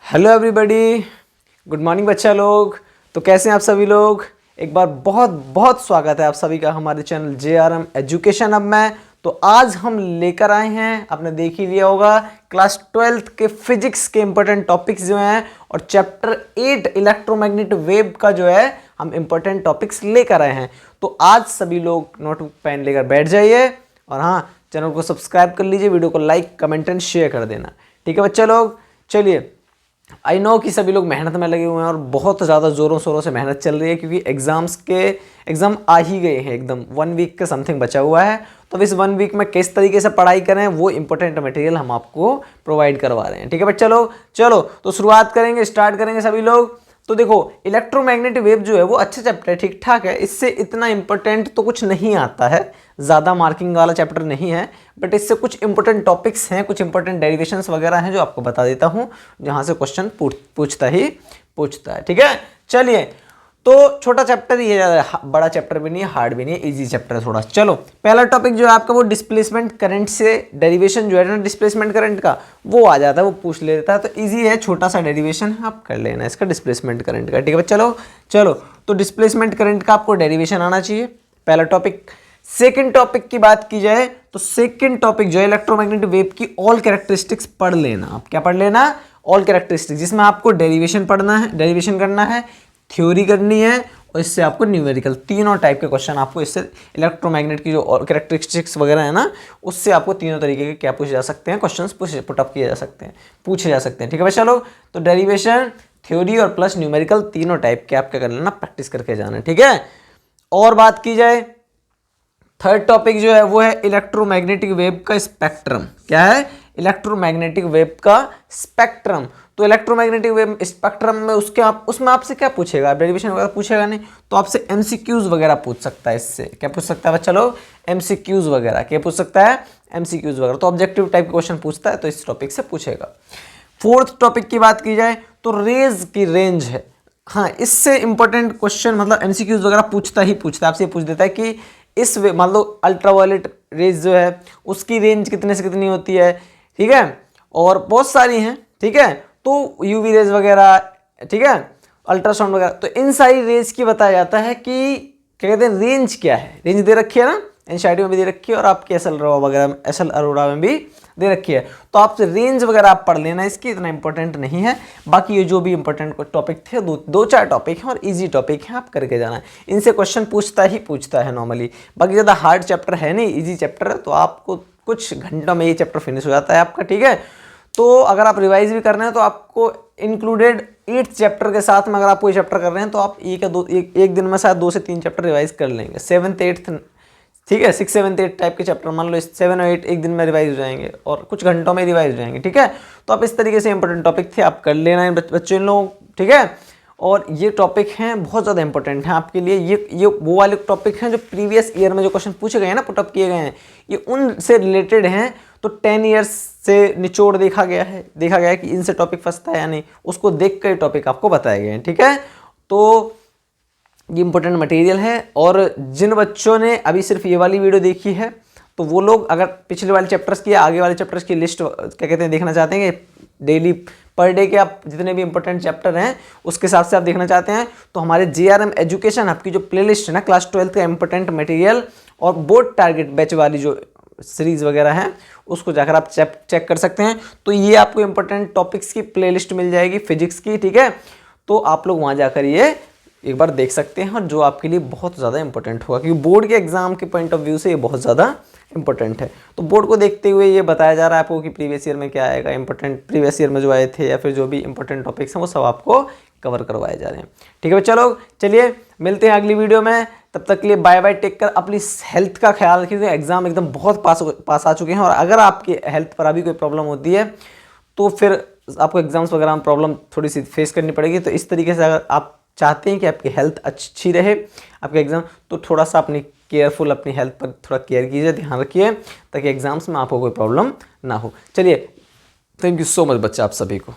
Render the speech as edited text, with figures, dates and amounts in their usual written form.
Hello everybody, good morning बच्चा लोग। तो कैसे हैं आप सभी लोग। एक बार बहुत बहुत स्वागत है आप सभी का हमारे चैनल JRM एजुकेशन अब में। तो आज हम लेकर आए हैं, आपने देख ही लिया होगा, क्लास 12th के फिजिक्स के इंपॉर्टेंट टॉपिक्स जो हैं और चैप्टर 8 इलेक्ट्रोमैग्नेटिक वेव का जो है हम इंपॉर्टेंट टॉपिक्स लेकर आए हैं। तो आज सभी लोग नोटबुक पेन लेकर बैठ जाइए और हाँ, चैनल को सब्सक्राइब कर लीजिए, वीडियो को लाइक कमेंट एंड शेयर कर देना। ठीक है बच्चा लोग, चलिए। आई नो कि सभी लोग मेहनत में लगे हुए हैं और बहुत ज़्यादा ज़ोरों शोरों से मेहनत चल रही है क्योंकि एग्ज़ाम आ ही गए हैं, एकदम 1 वीक का समथिंग बचा हुआ है। तो इस 1 वीक में किस तरीके से पढ़ाई करें वो इंपॉर्टेंट मटेरियल हम आपको प्रोवाइड करवा रहे हैं। ठीक है बच्चा लोग, चलो तो शुरुआत करेंगे, स्टार्ट करेंगे सभी लोग। तो देखो, इलेक्ट्रोमैग्नेटिक वेव जो है वो अच्छा चैप्टर है, ठीक ठाक है, इससे इतना इंपॉर्टेंट तो कुछ नहीं आता है, ज़्यादा मार्किंग वाला चैप्टर नहीं है, बट इससे कुछ इंपॉर्टेंट टॉपिक्स हैं, कुछ इंपॉर्टेंट डेरिवेशंस वगैरह हैं जो आपको बता देता हूं, जहां से क्वेश्चन पूछता है। ठीक है, चलिए। तो छोटा चैप्टर ही है, ज़्यादा बड़ा चैप्टर भी नहीं है, हार्ड भी नहीं है, इजी चैप्टर है थोड़ा। चलो, पहला टॉपिक जो है आपका वो डिस्प्लेसमेंट करंट से डेरिवेशन जो है ना डिस्प्लेसमेंट करंट का, वो आ जाता है, वो पूछ लेता है। तो इजी है, छोटा सा डेरिवेशन है, आप कर लेना इसका डिस्प्लेसमेंट करंट का। ठीक है, चलो तो डिस्प्लेसमेंट करंट का आपको डेरिवेशन आना चाहिए, पहला टॉपिक। सेकेंड टॉपिक की बात की जाए तो सेकेंड टॉपिक जो है इलेक्ट्रोमैग्नेटिक वेव की ऑल कैरेक्टरिस्टिक्स पढ़ लेना। आप क्या पढ़ लेना? ऑल कैरेक्टरिस्टिक्स, जिसमें आपको डेरिवेशन पढ़ना है, डेरिवेशन करना है, थ्योरी करनी है और इससे आपको न्यूमेरिकल, तीनों टाइप के क्वेश्चन आपको इससे इलेक्ट्रोमैग्नेट की जो और कैरेक्टरिस्टिक्स वगैरह है ना, उससे आपको तीनों तरीके के क्या पूछे जा सकते हैं, क्वेश्चंस पुटअप किए जा सकते हैं, पूछे जा सकते हैं। ठीक है बच्चा लोग, तो डेरिवेशन, थ्योरी और प्लस न्यूमेरिकल तीनों टाइप के आप क्या कर लेना, प्रैक्टिस करके जाना। ठीक है, और बात की जाए थर्ड टॉपिक जो है वो है इलेक्ट्रोमैग्नेटिक वेव का स्पेक्ट्रम। क्या है? इलेक्ट्रोमैग्नेटिक वेव का स्पेक्ट्रम। तो इलेक्ट्रोमैग्नेटिक वेव स्पेक्ट्रम में उसमें आपसे क्या पूछेगा, डेरिवेशन वगैरह पूछेगा नहीं, तो आपसे MCQs वगैरह पूछ सकता है। इससे क्या पूछ सकता है बच्चा लोग? MCQs वगैरह। क्या पूछ सकता है? MCQs वगैरह। तो ऑब्जेक्टिव टाइप के क्वेश्चन पूछता है, तो इस टॉपिक से पूछेगा। फोर्थ टॉपिक की बात की जाए तो रेज की रेंज है। हाँ, इससे इंपॉर्टेंट क्वेश्चन मतलब MCQs वगैरह पूछता है, आपसे पूछ देता है कि इस मान लो अल्ट्रावायलेट रेज जो है उसकी रेंज कितने से कितनी होती है। ठीक है, और बहुत सारी हैं। ठीक है, तो UV रेज वगैरह, ठीक है, अल्ट्रासाउंड वगैरह, तो इन सारी रेज की बताया जाता है कि क्या कहते हैं, रेंज क्या है। रेंज दे रखी है ना, NCERT में भी दे रखी है और आपके SL अरोड़ा में भी दे रखी है। तो आपसे रेंज वगैरह आप पढ़ लेना, इसकी इतना इंपॉर्टेंट नहीं है। बाकी ये जो भी इंपॉर्टेंट टॉपिक थे, दो चार टॉपिक हैं और इजी टॉपिक हैं, आप करके जाना है। इनसे क्वेश्चन पूछता है नॉर्मली। बाकी ज़्यादा हार्ड चैप्टर है नहीं, इजी चैप्टर है, तो आपको कुछ घंटों में ये चैप्टर फिनिश हो जाता है आपका। ठीक है, तो अगर आप रिवाइज भी कर रहे हैं तो आपको इंक्लूडेड 8th चैप्टर के साथ में अगर आप कोई चैप्टर कर रहे हैं तो आप एक दिन में शायद 2 से 3 चैप्टर रिवाइज कर लेंगे। 7th 8th, ठीक है, 6 7 8 टाइप के चैप्टर मान लो 7 और 8 एक दिन में रिवाइज हो जाएंगे और कुछ घंटों में रिवाइज हो जाएंगे। ठीक है, तो आप इस तरीके से इंपॉर्टेंट टॉपिक थे, आप कर लेना है बच्चों लोग। ठीक है, और ये टॉपिक हैं बहुत ज़्यादा इंपॉर्टेंट हैं आपके लिए। ये वो वाले टॉपिक हैं जो प्रीवियस ईयर में जो क्वेश्चन पूछे गए हैं ना, पुटअप किए गए हैं, ये उनसे रिलेटेड हैं। तो 10 ईयर्स से निचोड़ देखा गया है कि इनसे टॉपिक फंसता है या नहीं, उसको देख कर टॉपिक आपको बताए गए हैं। ठीक है, तो ये इंपॉर्टेंट मटेरियल है। और जिन बच्चों ने अभी सिर्फ ये वाली वीडियो देखी है तो वो लोग अगर पिछले वाले चैप्टर्स की, आगे वाले चैप्टर्स की लिस्ट क्या कहते हैं देखना चाहते हैं कि डेली पर डे के आप जितने भी इंपॉर्टेंट चैप्टर हैं उसके हिसाब से आप देखना चाहते हैं, तो हमारे JRM एजुकेशन आपकी जो प्लेलिस्ट है ना, क्लास 12th का इंपॉर्टेंट मटेरियल और बोर्ड टारगेट बैच वाली जो सीरीज वगैरह हैं, उसको जाकर आप चेक कर सकते हैं। तो ये आपको इंपॉर्टेंट टॉपिक्स की प्लेलिस्ट मिल जाएगी फिजिक्स की। ठीक है, तो आप लोग वहाँ जाकर ये एक बार देख सकते हैं और जो आपके लिए बहुत ज़्यादा इंपॉर्टेंट होगा, क्योंकि बोर्ड के एग्जाम के पॉइंट ऑफ व्यू से ये बहुत ज़्यादा इंपॉर्टेंट है। तो बोर्ड को देखते हुए ये बताया जा रहा है आपको कि प्रीवियस ईयर में क्या आएगा, इंपॉर्टेंट प्रीवियस ईयर में जो आए थे या फिर जो भी इंपॉर्टेंट टॉपिक्स हैं वो सब आपको कवर करवाए जा रहे हैं। ठीक है बच्चा लोग, चलिए मिलते हैं अगली वीडियो में। तब तक के लिए बाय बाय, टेक कर, अपनी हेल्थ का ख्याल रखिए। एग्जाम एकदम बहुत पास आ चुके हैं और अगर आपकी हेल्थ पर अभी कोई प्रॉब्लम होती है तो फिर आपको एग्जाम्स वगैरह में प्रॉब्लम थोड़ी सी फेस करनी पड़ेगी। तो इस तरीके से अगर आप चाहते हैं कि आपकी हेल्थ अच्छी रहे आपके एग्जाम, तो थोड़ा सा अपनी हेल्थ पर थोड़ा केयर कीजिए, ध्यान रखिए, ताकि एग्जाम्स में आपको कोई प्रॉब्लम ना हो। चलिए, थैंक यू सो मच बच्चा आप सभी को।